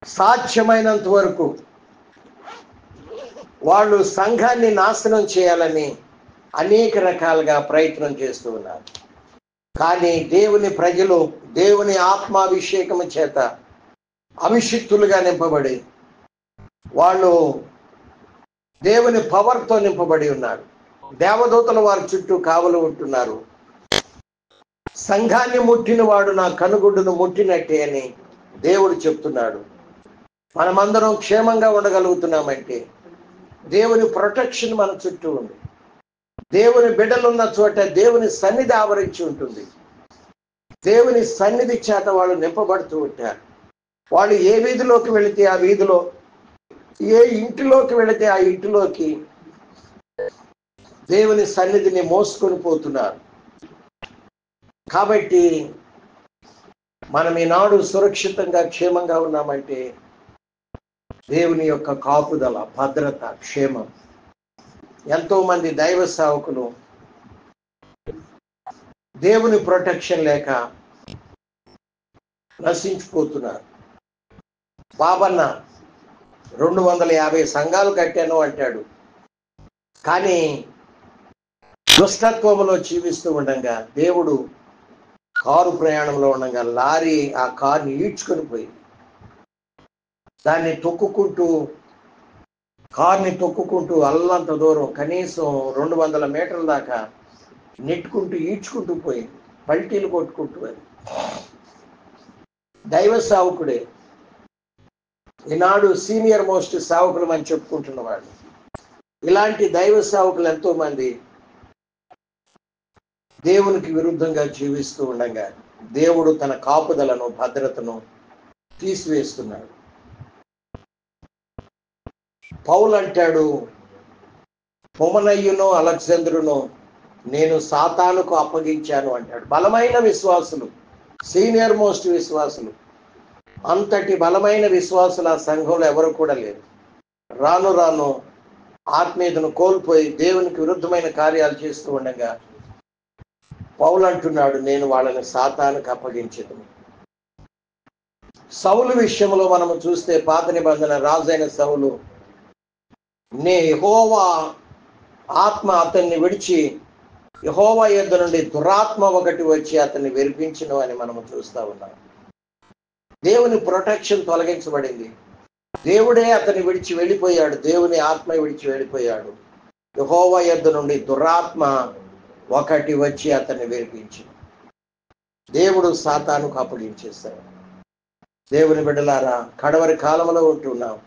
సాధ్యమైనంత వరకు వాళ్ళు సంఘాన్ని నాశనం చేయాలని అనేక రకాలుగా ప్రయత్నం చేస్తూ ఉన్నారు. కానీ దేవుని ప్రజలు దేవుని ఆత్మాభిషేకము చేత అభిషిక్తులుగా నింపబడి వాళ్ళు దేవుని పవర్తో నింపబడి ఉన్నారు. దేవదూతలు వారి చుట్టూ కావలు ఉంటున్నారు. సంఘాన్ని ముట్టిన వాడు నా కనుగుడ్డును ముట్టినట్టే అని దేవుడు చెప్తున్నాడు. మనమందరం క్షేమంగా ఉండగలుగుతున్నామంటే దేవుని ప్రొటెక్షన్ మన చుట్టూ ఉంది. దేవుని బిడ్డలున్న చోట దేవుని సన్నిధి ఆవరించి ఉంటుంది. దేవుని సన్నిధి చేత వాళ్ళు నింపబడుతూ ఉంటారు. వాళ్ళు ఏ వీధిలోకి వెళితే ఆ వీధిలో, ఏ ఇంటిలోకి వెళితే ఆ ఇంటిలోకి దేవుని సన్నిధిని మోసుకొని పోతున్నారు. కాబట్టి మనం ఈనాడు సురక్షితంగా క్షేమంగా ఉన్నామంటే దేవుని యొక్క కాపుదల, భద్రత, క్షేమం. ఎంతో మంది దైవ సేవకులు దేవుని ప్రొటెక్షన్ లేక నశించిపోతున్నారు. బాబన్న 250 సంఘాలు కట్టాను అంటాడు, కానీ దుష్టత్వంలో జీవిస్తూ ఉండగా దేవుడు కారు ప్రయాణంలో ఉండగా లారీ ఆ కారుని ఈడ్చుకొని పోయి దాన్ని కారుని తొక్కుకుంటూ అల్లంత దూరం, కనీసం 200 మీటర్ల దాకా నెట్టుకుంటూ ఈడ్చుకుంటూ పోయింది, పల్టీలు కొట్టుకుంటూ. అది దైవ సేవకుడే. ఈనాడు సీనియర్ మోస్ట్ సేవకులు అని చెప్పుకుంటున్నవాడు. ఇలాంటి దైవ సేవకులు ఎంతో మంది దేవునికి విరుద్ధంగా జీవిస్తూ ఉండగా దేవుడు తన కాపుదలను, భద్రతను తీసివేస్తున్నాడు. పౌలు అంటాడు, హుమనయ్యును అలెగ్జాంద్రును నేను సాతానుకు అప్పగించాను అంటాడు. బలమైన విశ్వాసులు, సీనియర్ మోస్ట్ విశ్వాసులు. అంతటి బలమైన విశ్వాసులు ఆ సంఘంలో ఎవరు కూడా లేరు. రాను రాను ఆత్మీయతను కోల్పోయి దేవునికి విరుద్ధమైన కార్యాలు చేస్తూ ఉండగా పౌలు అంటున్నాడు, నేను వాళ్ళని సాతానుకు అప్పగించను. సౌలు విషయంలో మనము చూస్తే పాత నిబంధన రాజైన సౌలు యెహోవా ఆత్మ అతన్ని విడిచి యెహోవా యొద్ద నుండి దురాత్మ ఒకటి వచ్చి అతన్ని వెరిపించును అని మనము చూస్తా ఉన్నాం. దేవుని ప్రొటెక్షన్ తొలగించబడింది. దేవుడే అతన్ని విడిచి వెళ్ళిపోయాడు. దేవుని ఆత్మ విడిచి వెళ్ళిపోయాడు. యెహోవా యొద్ద నుండి దురాత్మ ఒకటి వచ్చి అతన్ని వెరిపించి దేవుడు సాతానుకు అప్పగించేశాడు. దేవుని బిడ్డలారా, కడవరి కాలంలో ఉంటున్నాం.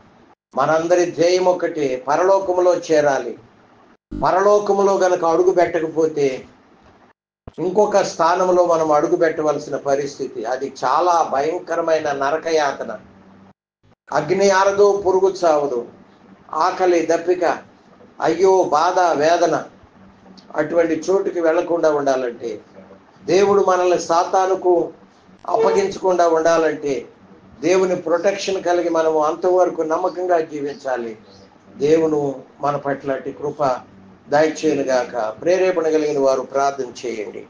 మనందరి ధ్యేయం ఒకటి, పరలోకములో చేరాలి. పరలోకములో గనక అడుగు పెట్టకపోతే ఇంకొక స్థానంలో మనం అడుగు పెట్టవలసిన పరిస్థితి. అది చాలా భయంకరమైన నరకయాతన. అగ్ని ఆరదు, పురుగు చావదు, ఆకలి, దప్పిక, అయ్యో, బాధ, వేదన, అటువంటి చోటుకి వెళ్లకుండా ఉండాలంటే, దేవుడు మనల్ని సాతానుకు అప్పగించకుండా ఉండాలంటే, దేవుని ప్రొటెక్షన్ కలిగి మనము అంతవరకు నమ్మకంగా జీవించాలి. దేవుడు మన పట్ల కృప దయచేయునుగాక. ప్రేరేపణ కలిగిన వారు ప్రార్థన చేయండి.